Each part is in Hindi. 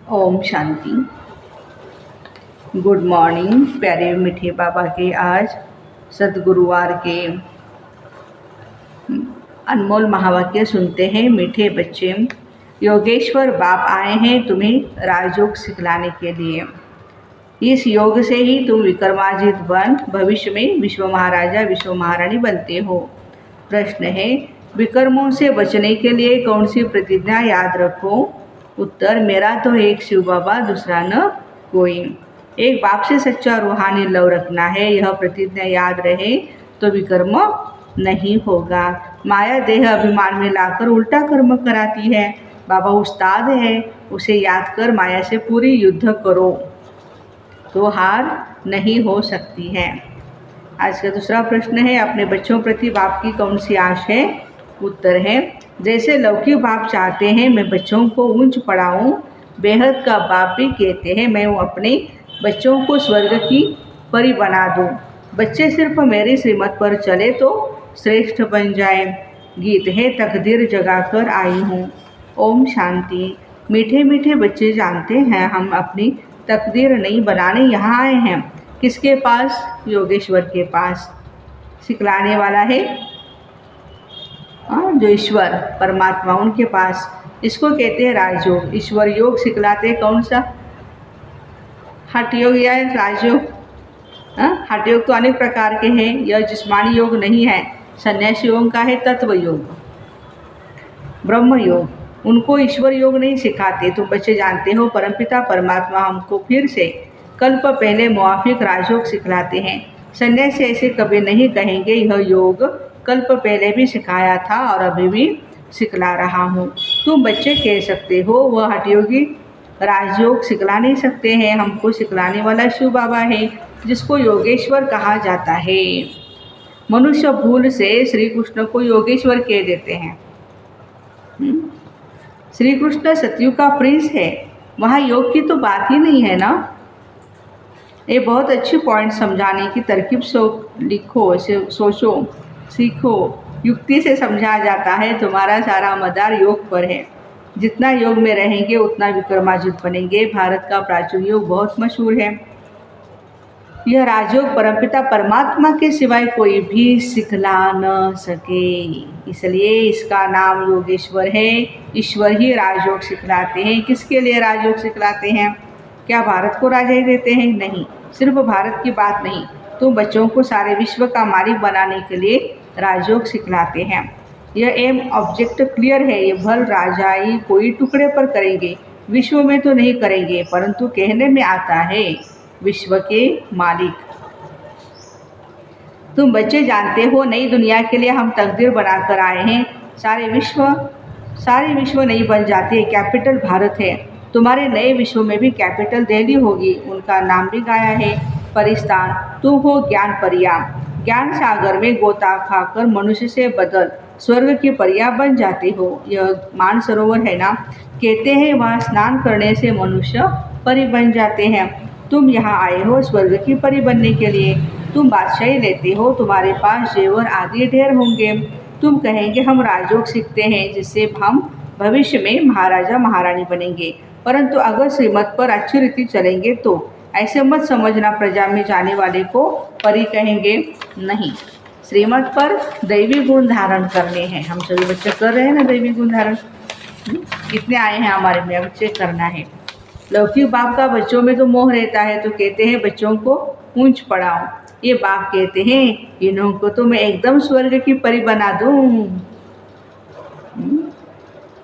ओम शांति। गुड मॉर्निंग प्यारे मीठे बाबा के आज सद्गुरुवार के अनमोल महावाक्य सुनते हैं। मीठे बच्चे, योगेश्वर बाप आए हैं तुम्हें राजयोग सिखलाने के लिए। इस योग से ही तुम विक्रमाजित बन भविष्य में विश्व महाराजा विश्व महारानी बनते हो। प्रश्न है, विकर्मों से बचने के लिए कौन सी प्रतिज्ञा याद रखो? उत्तर, मेरा तो एक शिव बाबा, दूसरा न कोई। एक बाप से सच्चा रूहानी लव रखना है, यह प्रतिज्ञा याद रहे तो विकर्म नहीं होगा। माया देह अभिमान में लाकर उल्टा कर्म कराती है। बाबा उस्ताद है, उसे याद कर माया से पूरी युद्ध करो तो हार नहीं हो सकती है। आज का दूसरा प्रश्न है, अपने बच्चों प्रति बाप की कौन सी आश है? उत्तर है, जैसे लौकिक बाप चाहते हैं मैं बच्चों को ऊंच पढ़ाऊं, बेहद का बाप भी कहते हैं मैं अपने बच्चों को स्वर्ग की परी बना दूं। बच्चे सिर्फ मेरी श्रीमत पर चले तो श्रेष्ठ बन जाए। गीत है, तकदीर जगाकर आई हूँ। ओम शांति। मीठे मीठे बच्चे जानते हैं हम अपनी तकदीर नहीं बनाने यहाँ आए हैं। किसके पास? योगेश्वर के पास। सिखलाने वाला है जो ईश्वर परमात्मा, उनके पास। इसको कहते हैं राजयोग। ईश्वर योग सिखलाते कौन सा? हठ योग या राजयोग? हठ योग तो अनेक प्रकार के हैं, यह जिस्मानी योग नहीं है। संन्यासी योग का है तत्व योग, ब्रह्म योग। उनको ईश्वर योग नहीं सिखाते। तुम बच्चे जानते हो परमपिता परमात्मा हमको फिर से कल्प पहले मुआफिक राजयोग सिखलाते हैं। संन्यासी ऐसे कभी नहीं कहेंगे, यह योग कल्प पहले भी सिखाया था और अभी भी सिखला रहा हूँ। तुम बच्चे कह सकते हो वह हठयोगी राजयोग सिखला नहीं सकते हैं। हमको सिखलाने वाला शिव बाबा है, जिसको योगेश्वर कहा जाता है। मनुष्य भूल से श्री कृष्ण को योगेश्वर कह देते हैं। श्री कृष्ण सतयुग का प्रिंस है, वहाँ योग की तो बात ही नहीं है ना। ये बहुत अच्छी पॉइंट समझाने की तरकीब लिखो, सोचो, सीखो। युक्ति से समझा जाता है। तुम्हारा सारा मदार योग पर है। जितना योग में रहेंगे उतना विक्रमाजित बनेंगे। भारत का प्राचीन योग बहुत मशहूर है। यह राजयोग परमपिता परमात्मा के सिवाय कोई भी सिखला न सके, इसलिए इसका नाम योगेश्वर है। ईश्वर ही राजयोग सिखलाते हैं। किसके लिए राजयोग सिखलाते हैं? क्या भारत को राजा ही देते हैं? नहीं, सिर्फ भारत की बात नहीं, तुम बच्चों को सारे विश्व का मालिक बनाने के लिए राजयोग सिखलाते हैं। यह एम ऑब्जेक्ट क्लियर है। ये भल राजाई कोई टुकड़े पर करेंगे, विश्व में तो नहीं करेंगे, परंतु कहने में आता है विश्व के मालिक। तुम बच्चे जानते हो नई दुनिया के लिए हम तकदीर बनाकर आए हैं। सारे विश्व नहीं बन जाते। कैपिटल भारत है। तुम्हारे नए विश्व में भी कैपिटल दिल्ली होगी। उनका नाम भी गाया है परिस्तान। तुम हो ज्ञान परिया। ज्ञान सागर में गोता खाकर मनुष्य से बदल स्वर्ग की परिया बन जाते हो। यह मानसरोवर है ना, कहते हैं वहाँ स्नान करने से मनुष्य परी बन जाते हैं। तुम यहाँ आए हो स्वर्ग की परी बनने के लिए। तुम बादशाही लेते हो, तुम्हारे पास जेवर आदि ढेर होंगे। तुम कहेंगे हम राजयोग सीखते हैं जिससे हम भविष्य में महाराजा महारानी बनेंगे, परंतु अगर श्रीमत पर अच्छी रीति चलेंगे तो ऐसे मत समझना प्रजा में जाने वाले को परी कहेंगे। नहीं, श्रीमत पर दैवी गुण धारण करने हैं। हम सभी बच्चे कर रहे हैं ना दैवी गुण धारण। कितने आए हैं हमारे में, अब चेक करना है। लौकिक बाप का बच्चों में तो मोह रहता है, तो कहते हैं बच्चों को ऊंच पढ़ाओ। ये बाप कहते हैं इन्हों को तो मैं एकदम स्वर्ग की परी बना दूं।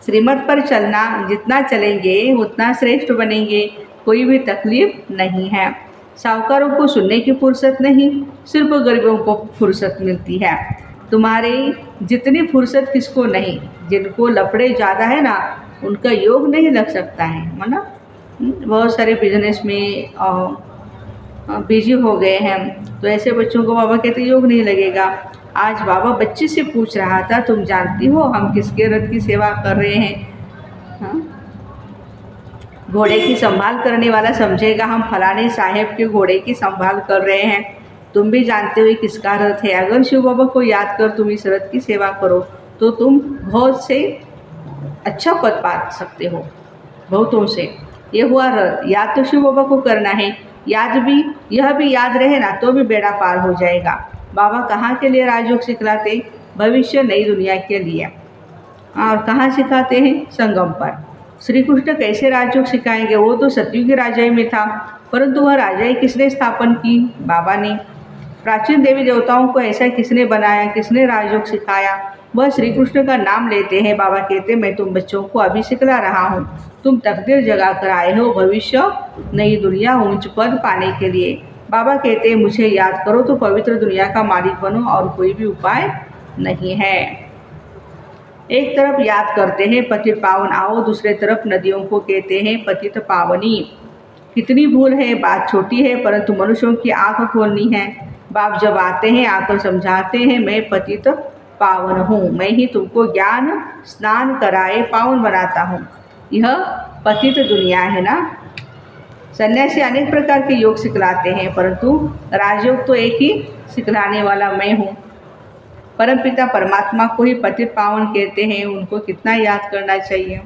श्रीमत पर चलना, जितना चलेंगे उतना श्रेष्ठ बनेंगे। कोई भी तकलीफ नहीं है। साहूकारों को सुनने की फुर्सत नहीं, सिर्फ गरीबों को फुर्सत मिलती है। तुम्हारी जितनी फुर्सत किसको नहीं। जिनको लफड़े ज़्यादा है ना, उनका योग नहीं लग सकता है ना। बहुत सारे बिजनेस में बिजी हो गए हैं, तो ऐसे बच्चों को बाबा कहते योग नहीं लगेगा। आज बाबा बच्चे से पूछ रहा था, तुम जानती हो हम किसके रथ की सेवा कर रहे हैं? घोड़े की संभाल करने वाला समझेगा हम फलाने साहेब के घोड़े की संभाल कर रहे हैं। तुम भी जानते हो किसका रथ है। अगर शिव बाबा को याद कर तुम इस रथ की सेवा करो तो तुम बहुत से अच्छा पद पा सकते हो बहुतों से। ये हुआ रथ। याद तो शिव बाबा को करना है, यह भी याद रहे ना तो भी बेड़ा पार हो जाएगा। बाबा कहाँ के लिए राजयोग सिखलाते? भविष्य नई दुनिया के लिए। और कहाँ सिखाते हैं? संगम पर। श्री कृष्ण कैसे राजयोग सिखाएंगे? वो तो सतयुग की राजाई में था, परंतु वह राजाई किसने स्थापन की? बाबा ने। प्राचीन देवी देवताओं को ऐसा किसने बनाया, किसने राजयोग सिखाया? वह श्री कृष्ण का नाम लेते हैं। बाबा कहते मैं तुम बच्चों को अभी सिखला रहा हूँ, तुम तकदीर जगा कर आए हो भविष्य नई दुनिया ऊंच पद पाने के लिए। बाबा कहते हैं मुझे याद करो तो पवित्र दुनिया का मालिक बनो, और कोई भी उपाय नहीं है। एक तरफ याद करते हैं पतित पावन आओ, दूसरे तरफ नदियों को कहते हैं पतित पावनी। कितनी भूल है, बात छोटी है परंतु मनुष्यों की आंख खोलनी है। बाप जब आते हैं आकर समझाते हैं मैं पतित पावन हूँ, मैं ही तुमको ज्ञान स्नान कराए पावन बनाता हूँ। यह पतित दुनिया है ना। सन्यासी अनेक प्रकार के योग सिखलाते हैं, परंतु राजयोग तो एक ही सिखलाने वाला मैं हूँ। परमपिता परमात्मा को ही पतित पावन कहते हैं, उनको कितना याद करना चाहिए।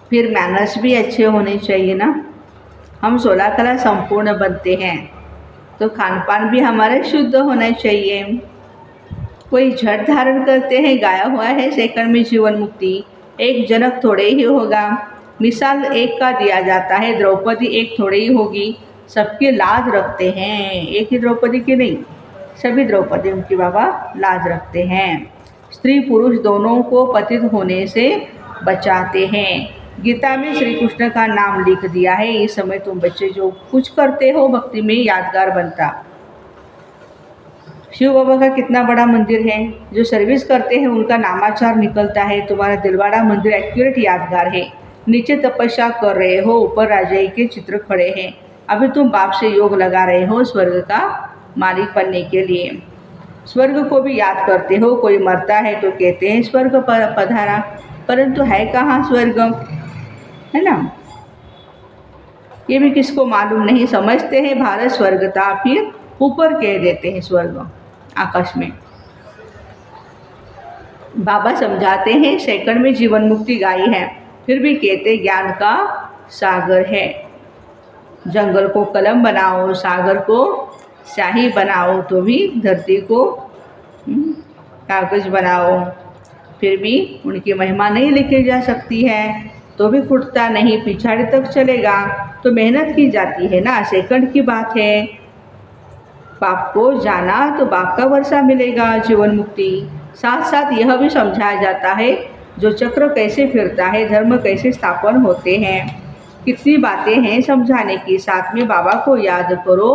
फिर मैनर्स भी अच्छे होने चाहिए ना। हम 16 कला संपूर्ण बनते हैं तो खान पान भी हमारा शुद्ध होना चाहिए। कोई झट धारण करते हैं, गाया हुआ है सेकंड में जीवन मुक्ति, एक जनक थोड़े ही होगा। मिसाल एक का दिया जाता है, द्रौपदी एक थोड़े ही होगी। सबकी लाज रखते हैं, एक ही द्रौपदी की नहीं, सभी द्रौपदी उनकी बाबा लाज रखते हैं। स्त्री पुरुष दोनों को पतित होने से बचाते हैं। गीता में श्री कृष्ण का नाम लिख दिया है, इस समय तुम बच्चे जो कुछ करते हो भक्ति में यादगार बनता। शिव बाबा का कितना बड़ा मंदिर है, जो सर्विस करते हैं उनका नामाचार निकलता है। तुम्हारा दिलवाड़ा मंदिर एक्यूरेट यादगार है। नीचे तपस्या कर रहे हो, ऊपर राजाई के चित्र खड़े हैं। अभी तुम बाप से योग लगा रहे हो स्वर्ग का मालिक बनने के लिए। स्वर्ग को भी याद करते हो। कोई मरता है तो कहते हैं स्वर्ग पर पधारा, परंतु है कहाँ स्वर्ग, है ना। ये भी किसको मालूम नहीं, समझते हैं भारत स्वर्ग था, फिर ऊपर कह देते हैं स्वर्ग आकाश में। बाबा समझाते हैं सेकंड में जीवन मुक्ति गाई है, फिर भी कहते ज्ञान का सागर है। जंगल को कलम बनाओ, सागर को स्याही बनाओ, तो भी धरती को कागज बनाओ, फिर भी उनकी महिमा नहीं लिखी जा सकती है, तो भी फूटता नहीं, पिछाड़ी तक चलेगा। तो मेहनत की जाती है ना, सेकंड की बात है। बाप को जाना तो बाप का वर्षा मिलेगा, जीवन मुक्ति। साथ साथ यह भी समझाया जाता है जो चक्र कैसे फिरता है, धर्म कैसे स्थापन होते हैं। कितनी बातें हैं समझाने की। साथ में बाबा को याद करो,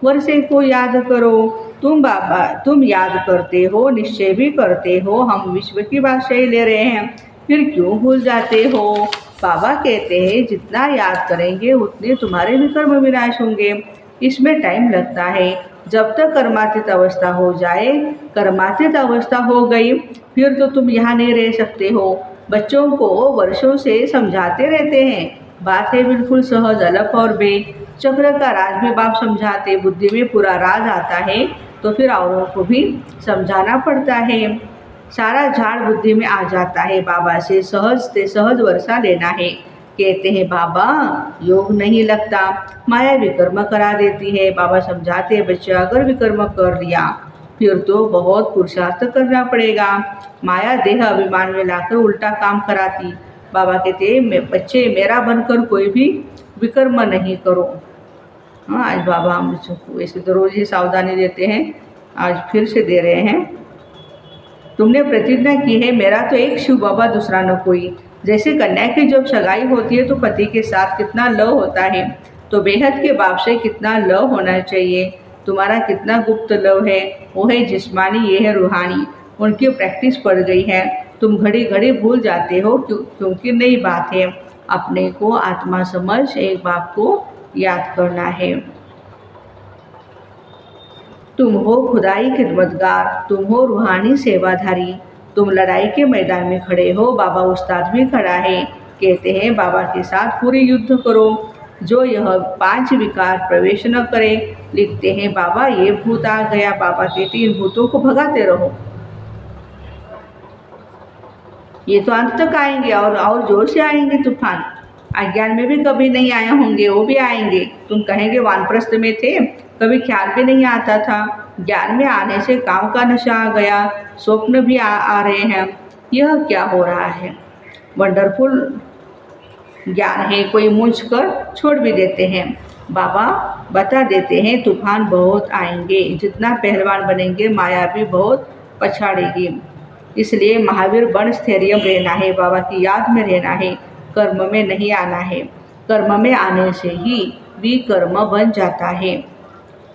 वर्षे को याद करो। तुम याद करते हो, निश्चय भी करते हो, हम विश्व की बादशाही ले रहे हैं, फिर क्यों भूल जाते हो। बाबा कहते हैं जितना याद करेंगे उतने तुम्हारे भी कर्म विनाश होंगे। इसमें टाइम लगता है। जब तक कर्मातीत अवस्था हो जाए, कर्मातीत अवस्था हो गई फिर तो तुम यहाँ नहीं रह सकते हो। बच्चों को वर्षों से समझाते रहते हैं, बात है बिल्कुल सहज, अलग और बे। चक्र का राज भी बाप समझाते, बुद्धि में पूरा राज आता है तो फिर औरों को भी समझाना पड़ता है। सारा झाड़ बुद्धि में आ जाता है। बाबा से सहज वर्षा लेना है। कहते हैं बाबा योग नहीं लगता, माया विकर्म करा देती है। बाबा समझाते हैं बच्चे अगर विकर्म कर लिया फिर तो बहुत पुरुषार्थ करना पड़ेगा। माया देह अभिमान में लाकर उल्टा काम कराती। बाबा कहते हैं बच्चे मेरा बनकर कोई भी विकर्म नहीं करो। हाँ, आज बाबा हम बच्चों को वैसे तो रोज़ ही सावधानी देते हैं, आज फिर से दे रहे हैं। तुमने प्रतिज्ञा की है मेरा तो एक शिव बाबा दूसरा न कोई। जैसे कन्या की जब सगाई होती है तो पति के साथ कितना लव होता है, तो बेहद के बाप से कितना लव होना चाहिए। तुम्हारा कितना गुप्त लव है, वो है जिस्मानी, ये है रूहानी। उनकी प्रैक्टिस पड़ गई है, तुम घड़ी घड़ी भूल जाते हो क्योंकि नई बात है। अपने को आत्मा समझ एक बाप को याद करना है। तुम हो खुदाई खिदमतगार, तुम हो रूहानी सेवाधारी। तुम लड़ाई के मैदान में खड़े हो, बाबा उस्ताद भी खड़ा है। कहते हैं बाबा के साथ पूरी युद्ध करो, जो यह 5 विकार प्रवेश न करे। लिखते हैं बाबा ये भूत आ गया, बाबा कहते इन भूतों को भगाते रहो, ये तो अंत तक आएंगे और जोर से आएंगे तूफान। अज्ञान में भी कभी नहीं आए होंगे, वो भी आएंगे। तुम कहेंगे वानप्रस्थ में थे, कभी ख्याल भी नहीं आता था। ज्ञान में आने से काम का नशा आ गया, स्वप्न भी आ रहे हैं। यह क्या हो रहा है? वंडरफुल ज्ञान है। कोई मूझ कर छोड़ भी देते हैं। बाबा बता देते हैं तूफान बहुत आएंगे, जितना पहलवान बनेंगे माया भी बहुत पछाड़ेगी। इसलिए महावीर बन स्थैर्य रहना है, बाबा की याद में रहना है, कर्म में नहीं आना है। कर्म में आने से ही विकर्म बन जाता है।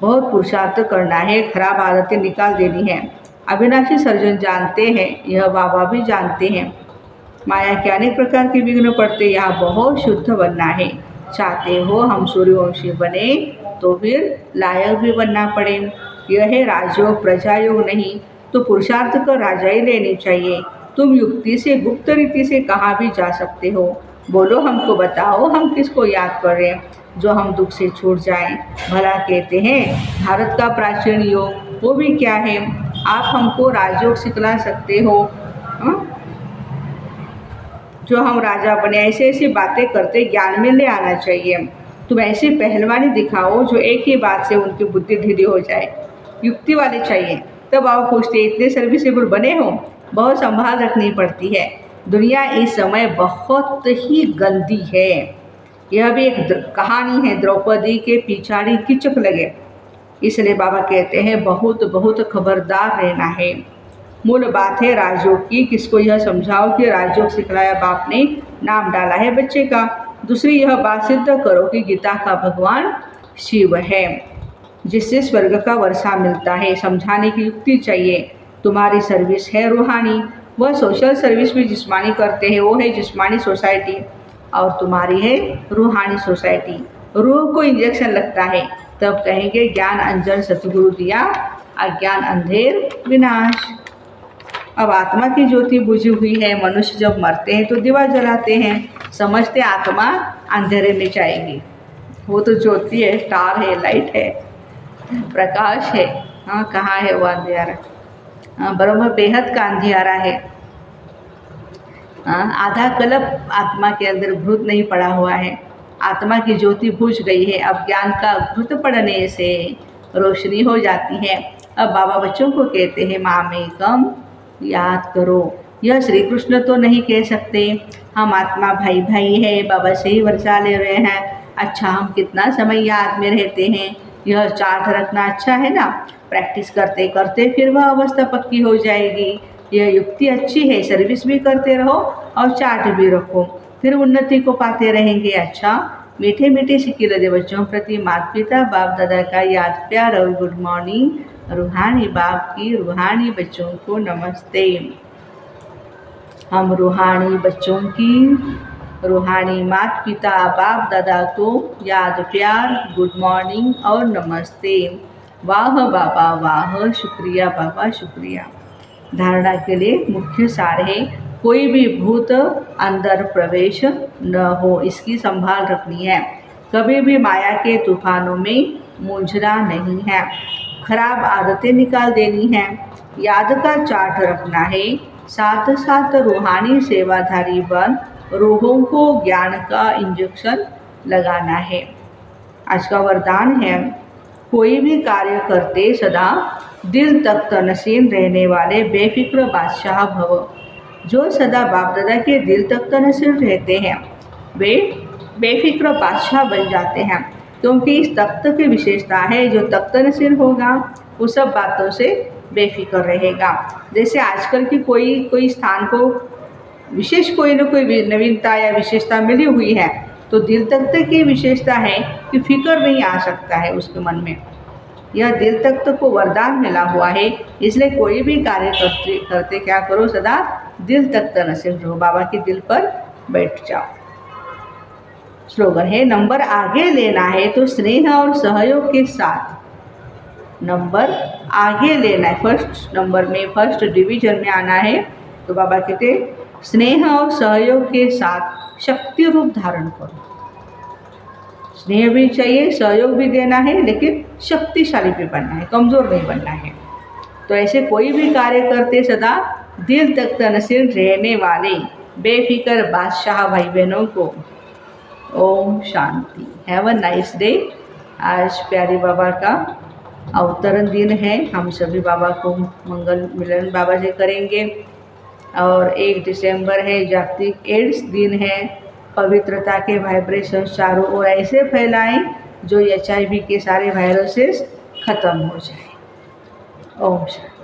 बहुत पुरुषार्थ करना है, खराब आदतें निकाल देनी है। अविनाशी सर्जन जानते हैं, यह बाबा भी जानते हैं। माया के अनेक प्रकार के विघ्न पड़ते, यहाँ बहुत शुद्ध बनना है। चाहते हो हम सूर्यवंशी बने तो फिर लायक भी बनना पड़े। यह है राजयोग, प्रजायोग नहीं तो पुरुषार्थ कर राजाई लेनी चाहिए। तुम युक्ति से गुप्त रीति से कहाँ भी जा सकते हो। बोलो हमको बताओ, हम किसको याद करें जो हम दुख से छूट जाएं। भला कहते हैं भारत का प्राचीन योग, वो भी क्या है? आप हमको राजयोग सिखला सकते हो? जो हम राजा बने, ऐसे ऐसी बातें करते ज्ञान में ले आना चाहिए। तुम ऐसी पहलवानी दिखाओ जो एक ही बात से उनकी बुद्धि ढीली हो जाए। युक्ति वाले चाहिए। तब आप पूछते इतने सर्विसेबल बने हो? बहुत संभाल रखनी पड़ती है। दुनिया इस समय बहुत ही गंदी है। यह भी एक कहानी है, द्रौपदी के पिछाड़ी कीचक लगे। इसलिए बाबा कहते हैं बहुत बहुत खबरदार रहना है। मूल बात है राजयोग की। किसको यह समझाओ कि राजयोग सिखलाया बाप ने, नाम डाला है बच्चे का। दूसरी यह बात सिद्ध करो कि गीता का भगवान शिव है, जिससे स्वर्ग का वर्षा मिलता है। समझाने की युक्ति चाहिए। तुम्हारी सर्विस है रूहानी, वह सोशल सर्विस भी जिस्मानी करते हैं, वो है जिस्मानी सोसाइटी। और तुम्हारी है रूहानी सोसाइटी। रूह को इंजेक्शन लगता है, तब कहेंगे ज्ञान अंजन सतगुरु दिया, अज्ञान अंधेर विनाश। अब आत्मा की ज्योति बुझी हुई है। मनुष्य जब मरते हैं तो दिवा जलाते हैं, समझते आत्मा अंधेरे में जाएगी। वो तो ज्योति है, स्टार है, लाइट है, प्रकाश है। हाँ, कहाँ है वो अंधियारा? हाँ, ब्रह्म बेहद का अंधियारा है। आधा कल्प आत्मा के अंदर घृत नहीं पड़ा हुआ है। आत्मा की ज्योति बुझ गई है। अब ज्ञान का घृत पड़ने से रोशनी हो जाती है। अब बाबा बच्चों को कहते हैं मामेकम याद करो। यह श्री कृष्ण तो नहीं कह सकते। हम आत्मा भाई भाई है, बाबा से ही वर्षा ले रहे हैं। अच्छा, हम कितना समय याद में रहते हैं? यह चार्ट रखना अच्छा है ना। प्रैक्टिस करते करते फिर वह अवस्था पक्की हो जाएगी। यह युक्ति अच्छी है। सर्विस भी करते रहो और चार्ट भी रखो, फिर उन्नति को पाते रहेंगे। अच्छा, मीठे मीठे सिक्के बच्चों प्रति माता पिता बाप दादा का याद प्यार और गुड मॉर्निंग। रूहानी बाप की रूहानी बच्चों को नमस्ते। हम रूहानी बच्चों की रूहानी माता पिता बाप दादा को याद प्यार, गुड मॉर्निंग और नमस्ते। वाह बाबा वाह, शुक्रिया बाबा शुक्रिया। धारणा के लिए मुख्य सार है कोई भी भूत अंदर प्रवेश न हो, इसकी संभाल रखनी है। कभी भी माया के तूफानों में मूंझना नहीं है। खराब आदतें निकाल देनी है। याद का चार्ट रखना है। साथ साथ रूहानी सेवाधारी बन रूहों को ज्ञान का इंजेक्शन लगाना है। आज का वरदान है कोई भी कार्य करते सदा दिल तक तनसीन रहने वाले बेफिक्र बादशाह भव। जो सदा बाप दादा के दिल तक तनसीन रहते हैं वे बेफिक्र बादशाह बन जाते हैं, क्योंकि इस तख्त की विशेषता है जो तख्त नसीर होगा वो सब बातों से बेफिक्र रहेगा। जैसे आजकल की कोई स्थान को विशेष कोई न कोई नवीनता या विशेषता मिली हुई है, तो दिल तख्त की विशेषता है कि फिक्र नहीं आ सकता है उसके मन में। यह दिल तख्त को वरदान मिला हुआ है, इसलिए कोई भी कार्य करते क्या करो, सदा दिल तख्त नसीर रहो, बाबा के दिल पर बैठ जाओ। स्लोगन है नंबर आगे लेना है तो स्नेह और सहयोग के साथ नंबर आगे लेना है। फर्स्ट नंबर में, फर्स्ट डिवीजन में आना है तो बाबा कहते स्नेह और सहयोग के साथ शक्ति रूप धारण करो। स्नेह भी चाहिए, सहयोग भी देना है, लेकिन शक्तिशाली भी बनना है, कमज़ोर नहीं बनना है। तो ऐसे कोई भी कार्य करते सदा दिल तक तनसीर रहने वाले बेफिक्र बादशाह भाई बहनों को ओम शांति। Have a nice day. आज प्यारे बाबा का अवतरण दिन है। हम सभी बाबा को मंगल मिलन बाबा से करेंगे। और 1 दिसंबर है, जागतिक एड्स दिन है। पवित्रता के वाइब्रेशन चारों ओर ऐसे फैलाएं जो HIV के सारे वायरसेस खत्म हो जाए। ओम शांति।